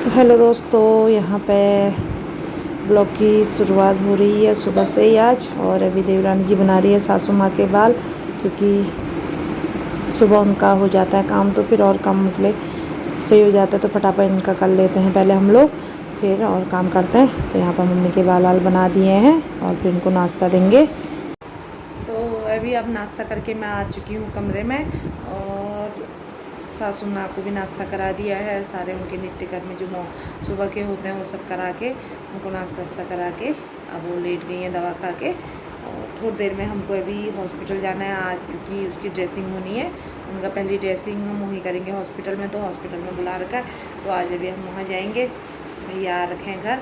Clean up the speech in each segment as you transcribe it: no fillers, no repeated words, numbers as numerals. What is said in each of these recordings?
तो हेलो दोस्तों, यहाँ पे ब्लॉग की शुरुआत हो रही है सुबह से ही आज। और अभी देवरानी जी बना रही है सासू माँ के बाल, क्योंकि सुबह उनका हो जाता है काम तो फिर और काम निकले सही हो जाता है, तो फटाफट इनका कर लेते हैं पहले हम लोग, फिर और काम करते हैं। तो यहाँ पर मम्मी के बाल वाल बना दिए हैं और फिर इनको नाश्ता देंगे। तो अभी अब नाश्ता करके मैं आ चुकी हूँ कमरे में, और सासू माँ को भी नाश्ता करा दिया है। सारे उनके नित्य कर्म जो सुबह के होते हैं वो सब करा के उनको नाश्ता वास्ता करा के अब वो लेट गई हैं दवा खा के। और थोड़ी देर में हमको अभी हॉस्पिटल जाना है आज, क्योंकि उसकी ड्रेसिंग होनी है। उनका पहली ड्रेसिंग हम वहीं करेंगे हॉस्पिटल में, तो हॉस्पिटल में बुला रखा है। तो आज अभी हम वहाँ जाएंगे, भैया आ रखे हैं घर,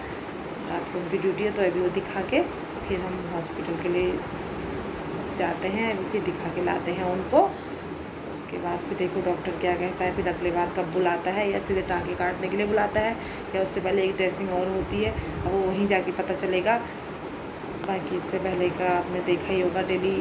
रात को उनकी ड्यूटी है, तो अभी वो दिखा के फिर हम हॉस्पिटल के लिए जाते हैं। अभी फिर दिखा के लाते हैं उनको। उसके बाद फिर देखो डॉक्टर क्या कहता है, फिर अगले बार कब बुलाता है, या सीधे टाँके काटने के लिए बुलाता है, या उससे पहले एक ड्रेसिंग और होती है, अब वो वहीं जाके पता चलेगा। बाकी इससे पहले का आपने देखा ही होगा, डेली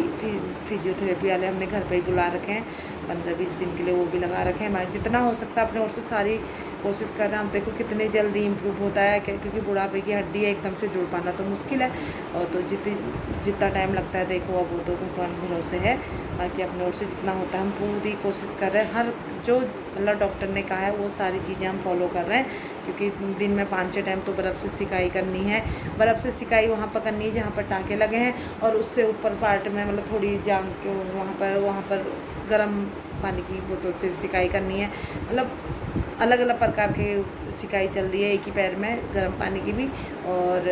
फिजियोथेरेपी वाले हमने घर पे ही बुला रखे हैं, 15-20 दिन के लिए वो भी लगा रखे हैं। हमारे जितना हो सकता है अपने ओर से सारी कोशिश कर रहे हैं। हम देखो कितनी जल्दी इम्प्रूव होता है, क्योंकि बुढ़ापे की हड्डी है, एकदम से जुड़ पाना तो मुश्किल है। और तो जितना टाइम लगता है देखो, अब वो तो भगवान भरोसे है। बाकी अपने ओर से जितना होता है हम पूरी कोशिश कर रहे हैं। हर जो मतलब डॉक्टर ने कहा है वो सारी चीज़ें हम फॉलो कर रहे हैं, क्योंकि दिन में 5-6 टाइम तो बर्फ़ से सिकाई करनी है। बर्फ़ से सिकाई वहाँ पर करनी है जहाँ पर टाँके लगे हैं, और उससे ऊपर पार्ट में मतलब थोड़ी जाम के वहाँ पर गर्म पानी की बोतल से सिकाई करनी है। मतलब अलग अलग प्रकार के सिकाई चल रही है, एक ही पैर में गर्म पानी की भी और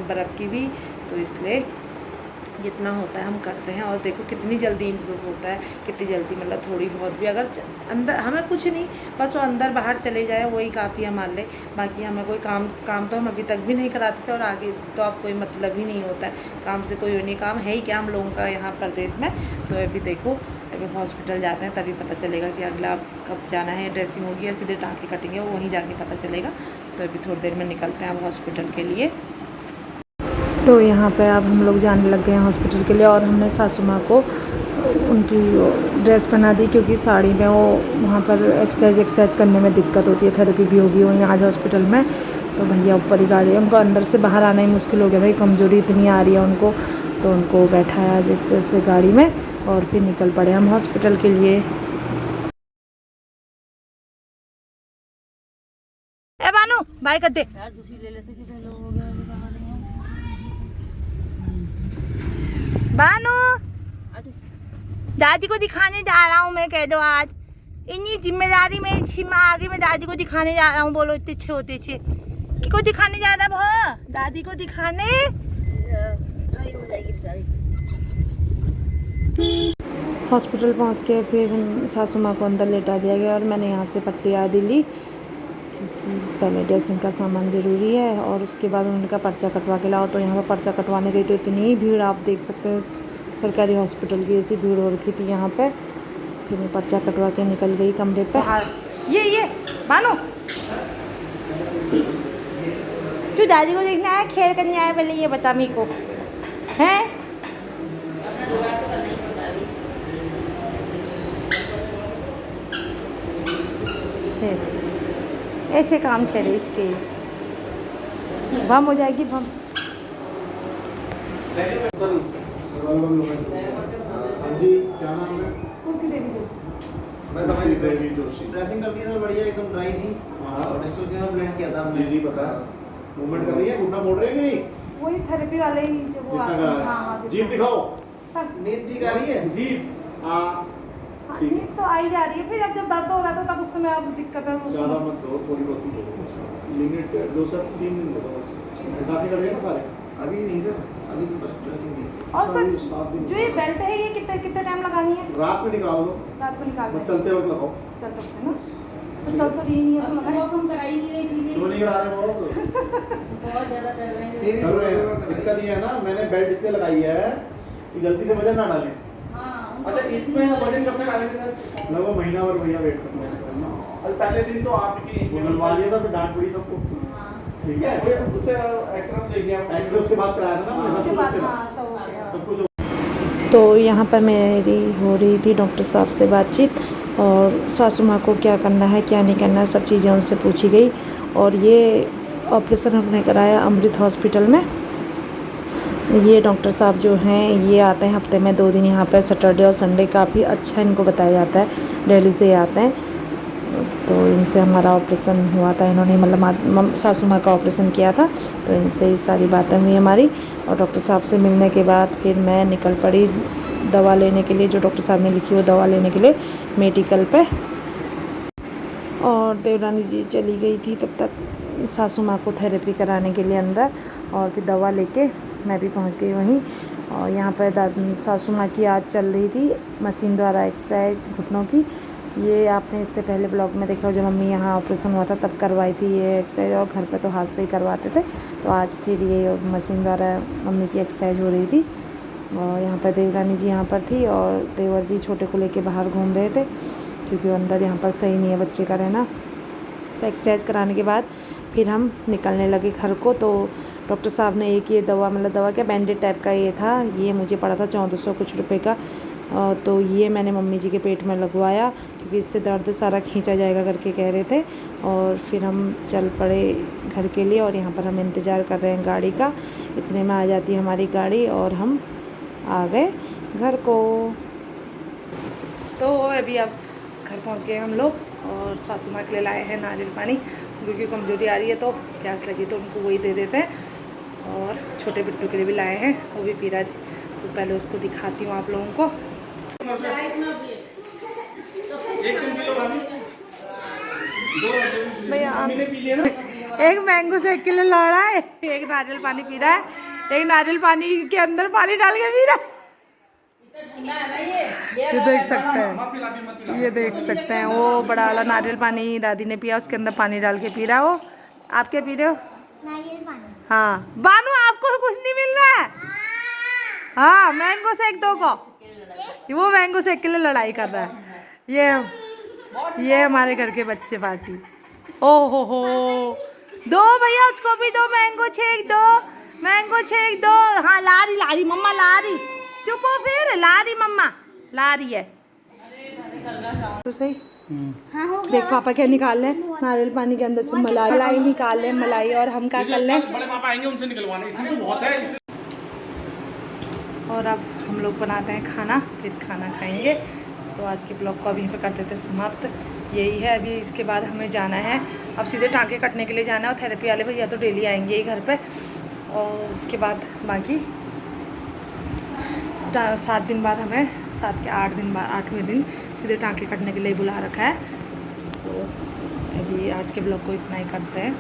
बर्फ़ की भी। तो इसलिए जितना होता है हम करते हैं। और देखो कितनी जल्दी इम्प्रूव होता है, कितनी जल्दी मतलब थोड़ी बहुत भी अगर अंदर हमें कुछ नहीं, बस वो अंदर बाहर चले जाए वही काफ़ी है मान ले। बाकी हमें कोई काम तो हम अभी तक भी नहीं कराते थे, और आगे तो अब कोई मतलब ही नहीं होता है काम से, कोई नहीं काम है ही क्या हम लोगों का यहाँ प्रदेश में। तो अभी देखो अभी हॉस्पिटल जाते हैं तभी पता चलेगा कि अगला कब जाना है, ड्रेसिंग होगी या सीधे टाँके कटेंगे, वो वहीं जाके पता चलेगा। तो अभी थोड़ी देर में निकलते हैं अब हॉस्पिटल के लिए। तो यहाँ पे अब हम लोग जाने लग गए हैं हॉस्पिटल के लिए, और हमने सासू माँ को उनकी ड्रेस पहना दी, क्योंकि साड़ी में वो वहाँ पर एक्सरसाइज करने में दिक्कत होती है, थेरेपी भी होगी वहीं आज हॉस्पिटल में। तो भैया ऊपर ही गाड़ी है, उनको अंदर से बाहर आना ही मुश्किल हो गया था, कमज़ोरी इतनी आ रही है उनको। तो उनको बैठाया जिस तरह से गाड़ी में, और फिर निकल पड़े हम हॉस्पिटल के लिए। ए बानू बाय कर दे। बानू दादी को दिखाने जा रहा हूँ मैं, कह दो आज इन्हीं जिम्मेदारी में छिमा आगे मैं दादी को दिखाने जा रहा हूँ। बोलो इतने अच्छे होते छे कि को दिखाने जा रहा भा दादी को दिखाने। हॉस्पिटल पहुँच के फिर सासू माँ को अंदर लेटा दिया गया, और मैंने यहाँ से पट्टी आदि ली, क्योंकि पहले ड्रेसिंग का सामान ज़रूरी है। और उसके बाद उनका पर्चा कटवा के लाओ। तो यहाँ पर पर्चा कटवाने गई तो इतनी भीड़ आप देख सकते हैं, सरकारी हॉस्पिटल की ऐसी भीड़ हो रखी थी यहाँ पे। फिर मैं पर्चा कटवा के निकल गई कमरे पे। ये मानो तू दादी को देखना है, खेल करने आया, पहले ये बता मेरे को है। ऐसे काम चले इसके, बम हो जाएगी बम। जी क्या नाम है? तुलसी देवी जोशी। मैं तुलसी देवी जोशी। ड्रेसिंग कर दी सर, बढ़िया एकदम ड्राई थी। हाँ और डिस्टल के में ब्लेंड किया था हमने। जी पता है। मूवमेंट कर रही है, घुटना मोड़ रही है कि नहीं? वही थेरेपी वाले ही जो वो आते हैं। हाँ जीभ दिखाओ। नींद ठीक आ रही है? जीभ हाँ नींद तो आई जा रही है। फिर अब जब दर्द हो रहा था तब उस समय अब दिक्कत है। ज़्यादा मत दो, थोड़ी बहुत ही दो। लिमिट 2 से 3 दिन दो बस। दांत कर दिया ना सारे? अभी नहीं सर, अभी तो फर्स्ट ड्रेसिंग थी। और सर जो ये बेल्ट है ये कितने टाइम लगानी है? रात में निकाल दो, रात को निकाल दो। चलते वक्त लगाओ। चल सकते हैं ना, तो चल तो रही नहीं है तो लगाए। हम कराई नहीं रही थी, क्यों नहीं करा रहे वो? बहुत ज्यादा कर रहे हैं। कर रहे हैं। दिक्कत ये है ना, मैंने बेल्ट इसलिए लगाई है कि गलती से वजन ना डालें। हाँ, अच्छा इसमें वजन कब से डालेंगे सर? लगभग महीना भर भैया वेट करना है। और पहले दिन तो आपकी बुलवा दिया था, फिर डांट पड़ी सबको। ठीक है, उससे एक्सरे देख लिया, एक्सरे उसके बाद कराया था ना उसके बाद मैंने, हाँ सब हो गया। सब कुछ। तो यहाँ पर मेरी हो रही थी डॉक्टर साहब से बातचीत। और सासू माँ को क्या करना है क्या नहीं करना है सब चीज़ें उनसे पूछी गई। और ये ऑपरेशन हमने कराया अमृत हॉस्पिटल में। ये डॉक्टर साहब जो हैं ये आते हैं हफ्ते में 2 दिन यहाँ पर, सैटरडे और संडे। काफ़ी अच्छा इनको बताया जाता है, दिल्ली से ये आते हैं। तो इनसे हमारा ऑपरेशन हुआ था, इन्होंने मतलब सासू माँ का ऑपरेशन किया था, तो इनसे ही सारी बातें हुई हमारी। और डॉक्टर साहब से मिलने के बाद फिर मैं निकल पड़ी दवा लेने के लिए, जो डॉक्टर साहब ने लिखी वो दवा लेने के लिए मेडिकल पे। और देवरानी जी चली गई थी तब तक सासू माँ को थेरेपी कराने के लिए अंदर, और फिर दवा लेके मैं भी पहुँच गई वहीं। और यहाँ पर सासू माँ की आज चल रही थी मशीन द्वारा एक्सरसाइज घुटनों की। ये आपने इससे पहले ब्लॉग में देखा हो, जब मम्मी यहाँ ऑपरेशन हुआ था तब करवाई थी ये एक्सरसाइज, और घर पे तो हाथ से ही करवाते थे। तो आज फिर ये मशीन द्वारा मम्मी की एक्सरसाइज हो रही थी। और यहाँ पर देवरानी जी यहाँ पर थी, और देवर जी छोटे को लेके बाहर घूम रहे थे, क्योंकि वो अंदर यहाँ पर सही नहीं है बच्चे का रहना। तो एक्सरसाइज कराने के बाद फिर हम निकलने लगे घर को। तो डॉक्टर साहब ने एक ये दवा, मतलब दवा क्या, बैंडेड टाइप का ये था, ये मुझे पड़ा था 1400 कुछ रुपए का। तो ये मैंने मम्मी जी के पेट में लगवाया, क्योंकि इससे दर्द सारा खींचा जाएगा करके कह रहे थे। और फिर हम चल पड़े घर के लिए, और यहाँ पर हम इंतज़ार कर रहे हैं गाड़ी का। इतने में आ जाती है हमारी गाड़ी, और हम आ गए घर को। तो अभी अब घर पहुँच गए हम लोग, और सासू माँ के लिए लाए हैं नारियल पानी, क्योंकि कमजोरी आ रही है तो प्यास लगी तो उनको वही दे देते हैं। और छोटे बिट्टू के लिए भी लाए हैं, वो भी पी रहा है। तो पहले उसको दिखाती हूँ आप लोगों को। भैया एक मैंगो शेक के लिए लड़ रहा है, एक नारियल पानी पी रहा है, एक नारियल पानी के अंदर पानी डाल के पी रहा है। ये देख सकते हैं, ये देख सकते हैं, वो बड़ा वाला नारियल पानी दादी ने पिया, उसके अंदर पानी डाल के पी रहा है वो। आप क्या पी रहे हो? नारियल पानी। हाँ बानू, आपको कुछ नहीं मिल रहा है? हाँ मैंगो शेक दो को, वो मैंगो शेक के लिए लड़ाई कर रहा है। ये हमारे घर के बच्चे पार्टी। ओ हो, दो भैया उसको भी दो, मैंगो शेक दो, मैंगो शेक दो। हाँ ला रही मम्मा, ला रही, चुप हो फिर, ला रही मम्मा, ला रही है तो सही। हाँ हो गया। देख पापा क्या निकाल लें, नारियल पानी के अंदर से मलाई निकाल लें, मलाई। और हम क्या कर लें, बड़े पापा आएंगे उनसे निकलवाने, इसमें तो बहुत है। और अब हम लोग बनाते हैं खाना, फिर खाना खाएंगे। तो आज के ब्लॉग को अभी पे कर देते समाप्त। यही है, अभी इसके बाद हमें जाना है, अब सीधे टाँके कटने के लिए जाना है। और थेरेपी वाले भैया तो डेली आएंगे ही घर पे। और उसके बाद बाकी 7 दिन बाद हमें, 7 के 8 दिन बाद, 8वें दिन सीधे टाँके कटने के लिए बुला रखा है। तो अभी आज के ब्लॉग को इतना ही करते हैं।